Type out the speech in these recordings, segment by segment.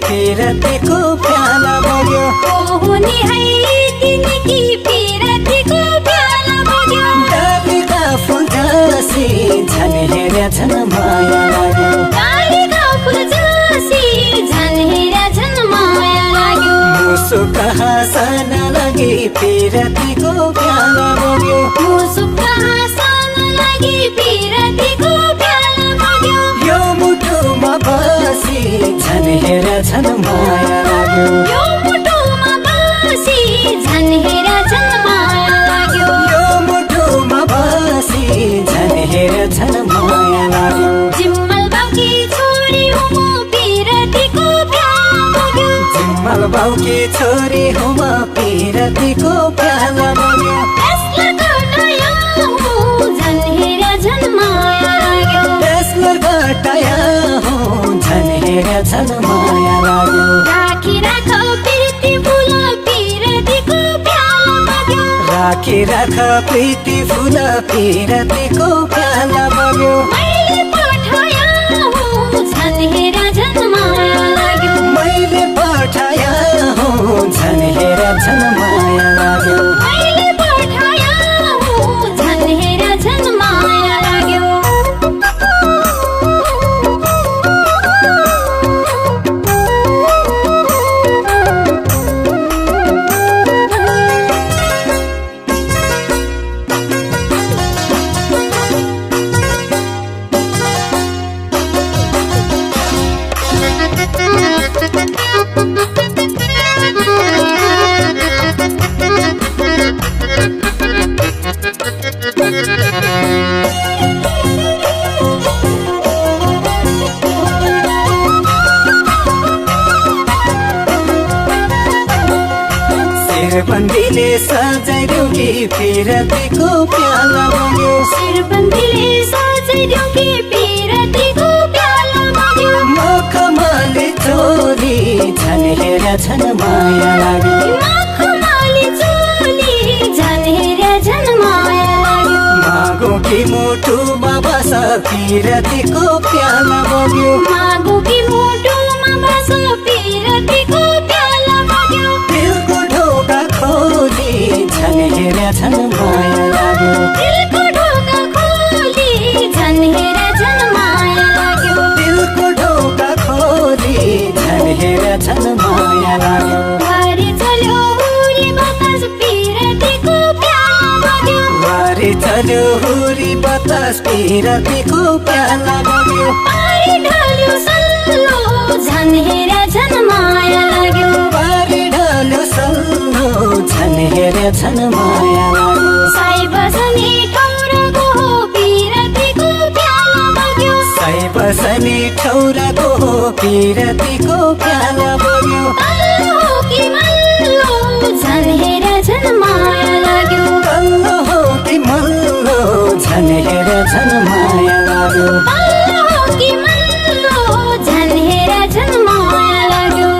पिरतीको प्याला बग्यो हो नि है तिनकी पिरतीको प्याला बग्यो डालीका फुल जसी झन् हेरे झन् माया लाग्यो डालीका फुल जसी झन् हेरे झन् माया लाग्यो मुसुक हाँसन लागि पिरतीको प्याला बग्यो मुसुक हाँसन लागि पिरतीको प्याला बग्यो यो मुटुमा बसी झन् हेरे झन् माया लाग्यो यो मुटुमा बसी झन् हेरे झन् माया लाग्यो यो मुटुमा बसी झन् हेरे झन् माया लाग्यो जिम्मल बाउकी छोरी हो म पिरतीको प्याला बग्यो जिम्मल बाउकी छोरी हो म पिरतीको प्याला बग्यो बेसलर घटाया हो झन् हेरे झन् माया लाग्यो राखी राख प्रीति फुल पिरतीको प्याला बग्यो राखी राख प्रीति फुल पिरतीको प्याला बग्यो मैले पठाया हो झन् हेरे झन् माया लाग्यो मैले पठाया हो झन् हेरे झन् माया लाग्यो मैले पठाया हो झन् हेरे झन् माया लाग्यो शिरबन्दीले सजाइदेऊ कि पिरतीको प्याला बग्यो शिरबन्दीले सजाइदेऊ कि पिरतीको प्याला बग्यो मखमली चोली झन् हेरे झन् माया लाग्यो मखमली चोली झन् हेरे झन् माया लाग्यो मागो कि मुटुमा बस पिरतीको प्याला बग्यो मागो कि मुटुमा बस पिरतीको प्याला बग्यो दिलको ढोका खोली झन् हेरे झन् माया लाग्यो दिलको ढोका खोली झन् हेरे झन् माया लाग्यो दिलको ढोका खोली झन् हेरे झन् माया लाग्यो वारी चल्यो हुरी बतास पिरतीको प्याला बग्यो वारी चल्यो हुरी बतास पिरतीको प्याला बग्यो पारी ढल्यो सल्लो झन् हेरे झन् माया लाग्यो पारी ढल्यो सल्लो झन् हेरे झन् माया लाग्यो साई बसनी ठौराको हो पिरतीको प्याला बग्यो साई बसनी ठौराको हो पिरतीको प्याला बग्यो तल्लो हो कि मल्लो झन् हेरे झन् माया लाग्यो तल्लो हो कि मल्लो झन् हेरे झन् माया लाग्यो तल्लो हो कि मल्लो झन् हेरे झन् माया लाग्यो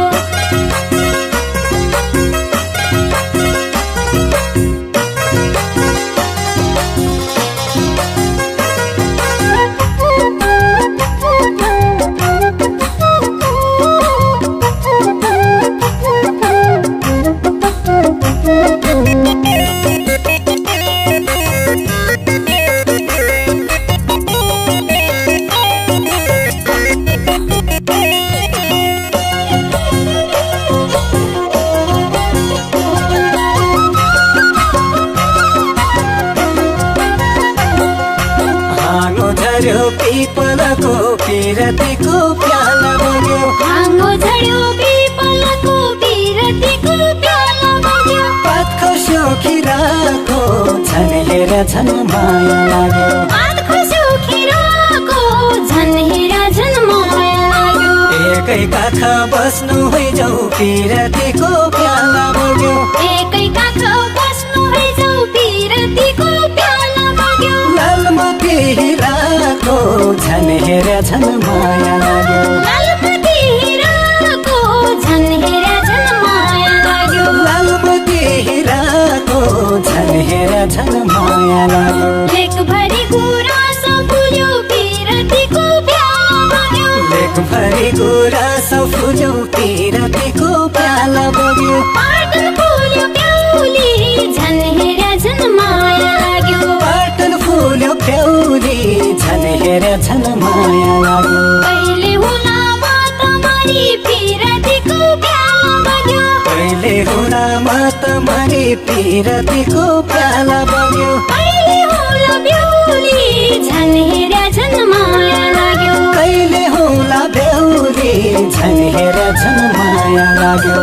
पिपलको पिरतीको प्याला बग्यो भाङ्गो झड्यो पिपलको पिरतीको प्याला बग्यो पात खस्यो खिराको झन् हेरे झन् माया लाग्यो पात खस्यो खिराको झन् हेरे झन् माया लाग्यो एकै काख बस्नु हैजाऊ पिरतीको प्याला बग्यो एकै काख बस्नु हैजाऊ पिरतीको प्याला बग्यो लालमती हिराको झन् हेरे झन् माया लाग्यो लालमती हिराको झन् हेरे झन् माया लाग्यो लालमती हिराको झन् हेरे झन् माया लाग्यो लेखभरि गुराँस फुल्यो पिरतीको प्याला बग्यो लेखभरि गुराँस फुल्यो झन माया लाग्यो कहिले होला मात मरी पिरतीको प्याला बग्यो कहिले हुनामा त मरी पिरतीको प्याला बग्यो कहिले होला बेहुली झन् हेर्या झन् माया लाग्यो कहिले होला बेहुली झन हेर झन माया लाग्यो